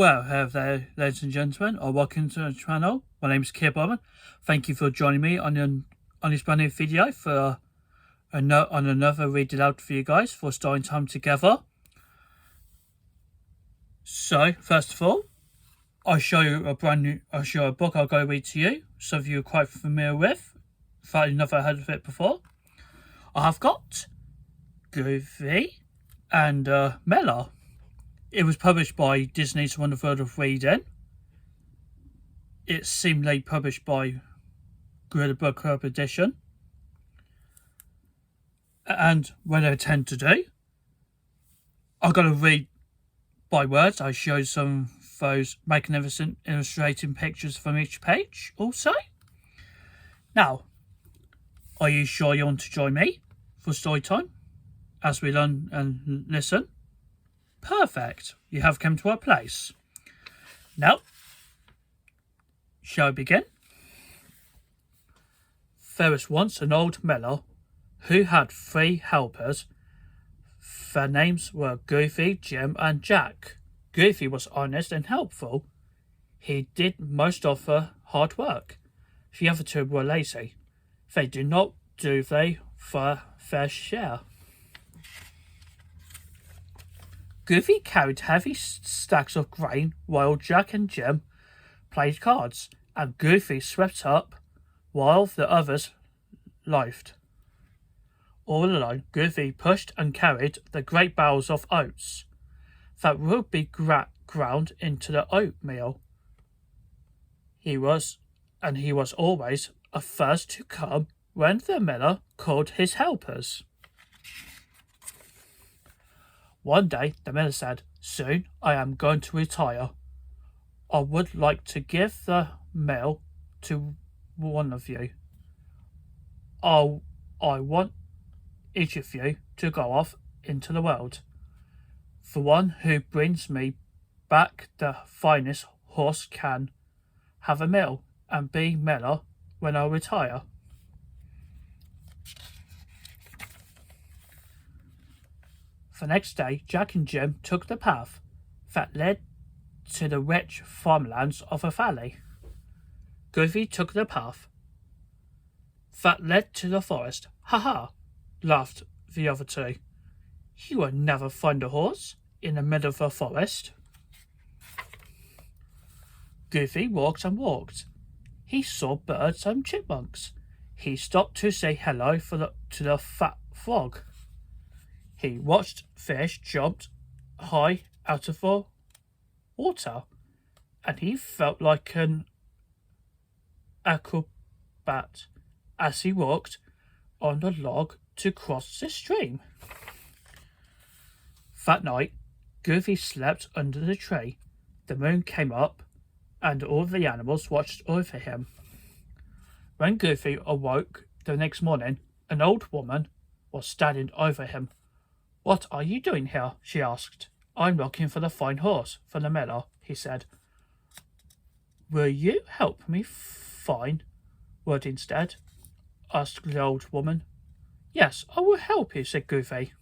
Well, hello there, ladies and gentlemen, or welcome to the channel. My name is Boardman. Thank you for joining me on this brand new video for another read aloud for you guys for story time together. So, first of all, I'll show you a book I'll go read to you. Some of you are quite familiar with, if I've never heard of it before. I have got Goofy and Mela. It was published by Disney's Wonderful World of Reading. It's seemingly published by Grolier Book Club Edition. And what I tend to do, I'm going to read by words. I show some of those magnificent illustrating pictures from each page also. Now, are you sure you want to join me for story time as we learn and listen? Perfect. You have come to our place. Now, shall we begin? There was once an old miller who had 3 helpers. Their names were Goofy, Jim, and Jack. Goofy was honest and helpful. He did most of the hard work. The other 2 were lazy. They did not do their fair share. Goofy carried heavy stacks of grain while Jack and Jim played cards, and Goofy swept up while the others loafed. All alone, Goofy pushed and carried the great bales of oats that would be ground into the oatmeal. He was always a first to come when the miller called his helpers. One day, the miller said, "Soon I am going to retire. I would like to give the mill to one of you. I want each of you to go off into the world. The one who brings me back the finest horse can have a mill and be miller when I retire." The next day, Jack and Jim took the path that led to the rich farmlands of a valley. Goofy took the path that led to the forest. "Ha ha!" laughed the other 2. "You will never find a horse in the middle of the forest." Goofy walked and walked. He saw birds and chipmunks. He stopped to say hello to the fat frog. He watched fish jump high out of the water, and he felt like an acrobat as he walked on the log to cross the stream. That night, Goofy slept under the tree. The moon came up, and all the animals watched over him. When Goofy awoke the next morning, an old woman was standing over him. "What are you doing here?" she asked. "I'm looking for the fine horse for the miller," he said. "Will you help me find wood instead?" asked the old woman. "Yes, I will help you," said Goofy.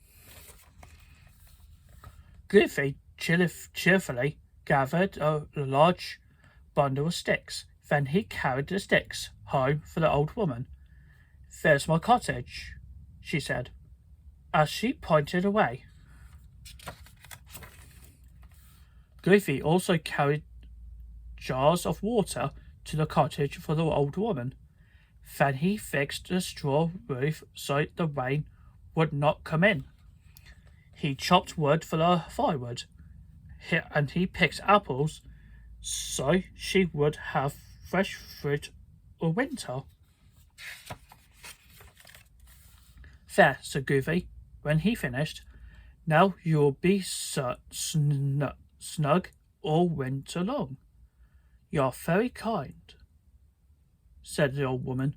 Goofy cheerfully gathered a large bundle of sticks. Then he carried the sticks home for the old woman. "There's my cottage," she said, as she pointed away. Goofy also carried jars of water to the cottage for the old woman. Then he fixed the straw roof so the rain would not come in. He chopped wood for the firewood, and he picked apples so she would have fresh fruit all winter. "There," said Goofy, when he finished. "Now you'll be snug all winter long." "You're very kind," said the old woman.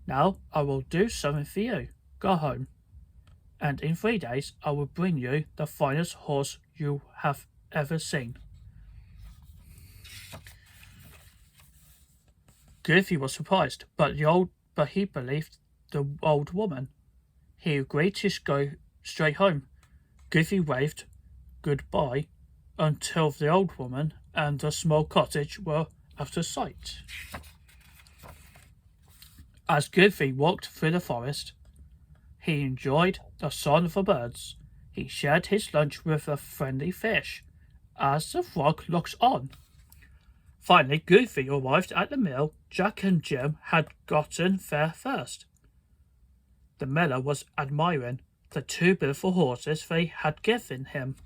"Now I will do something for you. Go home, and in 3 days I will bring you the finest horse you have ever seen." Goofy was surprised, but he believed the old woman. He agreed to go straight home. Goofy waved goodbye until the old woman and the small cottage were out of sight. As Goofy walked through the forest, he enjoyed the song of the birds. He shared his lunch with a friendly fish, as the frog looked on. Finally, Goofy arrived at the mill. Jack and Jim had gotten there first. The miller was admiring the two beautiful horses they had given him.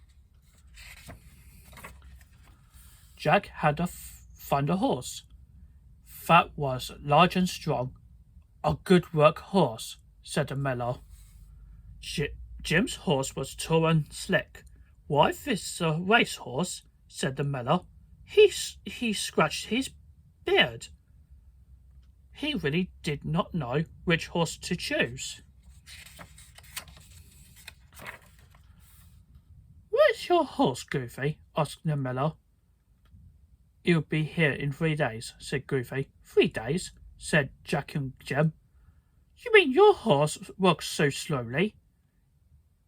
Jack had a thunder horse that was large and strong. "A good work horse," said the miller. Jim's horse was tall and slick. "Why, this is a race horse," said the miller. He scratched his beard. He really did not know which horse to choose. "Where's your horse, Goofy?" asked the miller. "He'll be here in 3 days," said Goofy. "3 days?" said Jack and Jim. "You mean your horse works so slowly?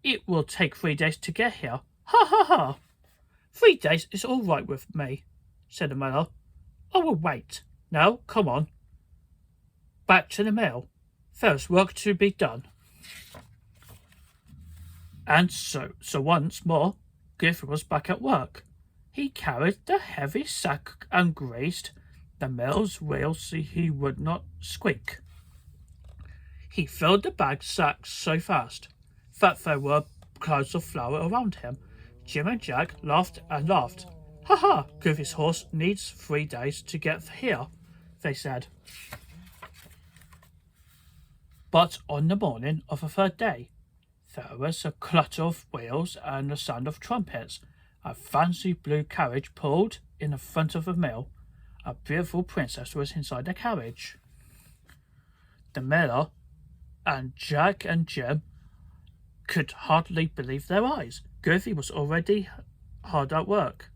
It will take 3 days to get here. Ha ha ha! 3 days is all right with me," said the miller. "I will wait. Now, come on. Back to the mill. There's work to be done." And so once more, Goofy was back at work. He carried the heavy sack and greased the mill's wheels so he would not squeak. He filled the bag sacks so fast that there were clouds of flour around him. Jim and Jack laughed and laughed. "Ha ha! Goofy's horse needs 3 days to get here," they said. But on the morning of the 3rd day, there was a clatter of wheels and the sound of trumpets. A fancy blue carriage pulled in the front of the mill. A beautiful princess was inside the carriage. The miller and Jack and Jim could hardly believe their eyes. Goofy was already hard at work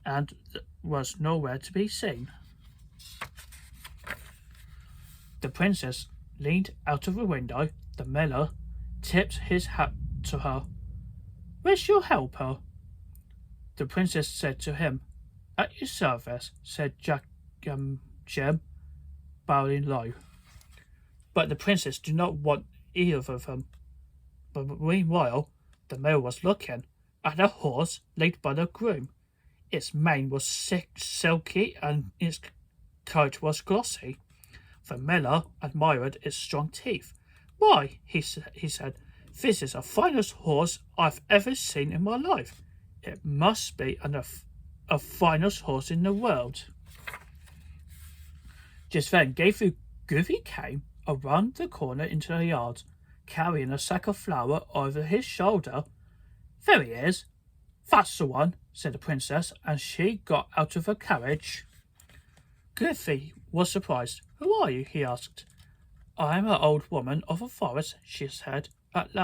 and was nowhere to be seen. The princess leaned out of the window. The miller tipped his hat to her. "Where's your helper?" The princess said to him. "At your service," said Jack and Jim, bowing low. But the princess did not want either of them. But meanwhile, the miller was looking at a horse led by the groom. Its mane was silky and its coat was glossy. The miller admired its strong teeth. "Why," he said, "this is the finest horse I've ever seen in my life. It must be a finest horse in the world." Just then, Goofy came around the corner into the yard, carrying a sack of flour over his shoulder. "There he is. That's the one," said the princess, and she got out of the carriage. Goofy was surprised. "Who are you?" he asked. "I am an old woman of the forest," she said. At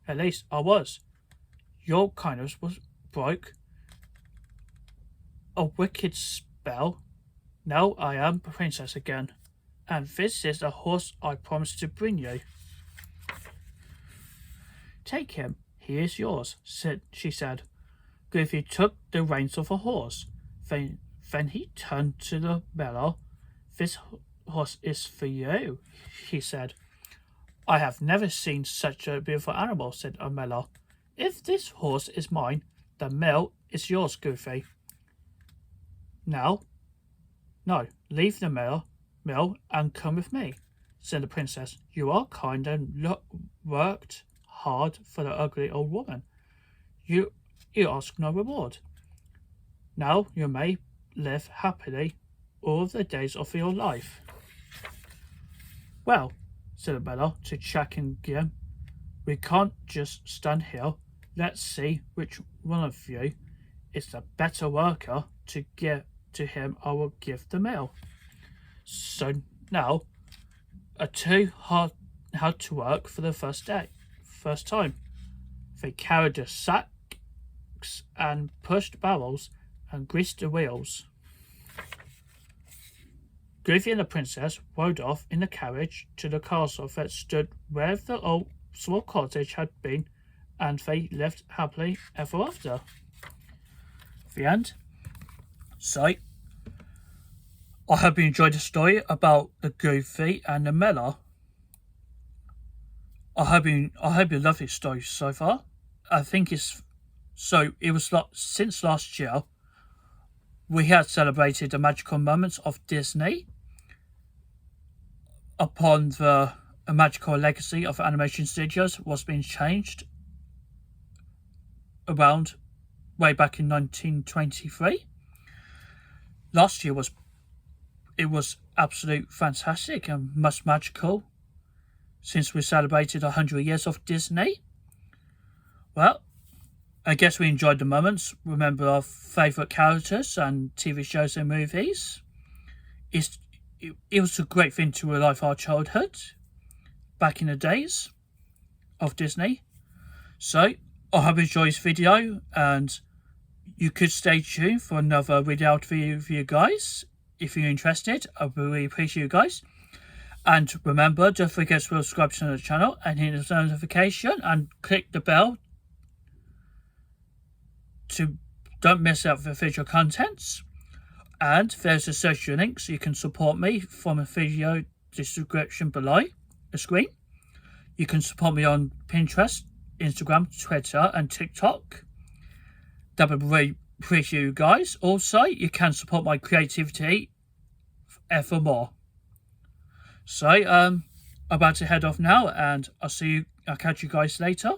least I was. Your kindness was broke a wicked spell. Now I am the princess again, and this is the horse I promised to bring you." "Take him, he is yours," she said. Goofy took the reins of the horse. Then he turned to the miller. "This horse is for you," he said. "I have never seen such a beautiful animal," said the miller. "If this horse is mine, the mill is yours, Goofy." No, leave the mill and come with me," said the princess. "You are kind and worked hard for the ugly old woman. You ask no reward. Now you may live happily all the days of your life." "Well," said the miller to Jack and Jim, "we can't just stand here. Let's see which one of you is the better worker. To him I will give the mill." So now two had to work for the first time. They carried the sacks and pushed barrels and greased the wheels. Goofy and the princess rode off in the carriage to the castle that stood where the old small cottage had been, and they lived happily ever after. The end. So, I hope you enjoyed the story about the Goofy and the Miller. I hope you love this story so far. I think it's so. It was since last year we had celebrated the magical moments of Disney upon the magical legacy of animation studios was being changed around way back in 1923. Last year was absolute fantastic and most magical since we celebrated 100 years of Disney. Well, I guess we enjoyed the moments, remember our favourite characters and TV shows and movies. It was a great thing to relive our childhood back in the days of Disney. So, I hope you enjoyed this video, and you could stay tuned for another video out video for you guys. If you're interested, I really appreciate you guys. And remember, don't forget to subscribe to the channel and hit the notification and click the bell to don't miss out the video contents. And there's a social link so you can support me from a video description below the screen. You can support me on Pinterest, Instagram, Twitter and TikTok. That would really appreciate you guys. Also, you can support my creativity ever more. So, I'm about to head off now, and I'll catch you guys later.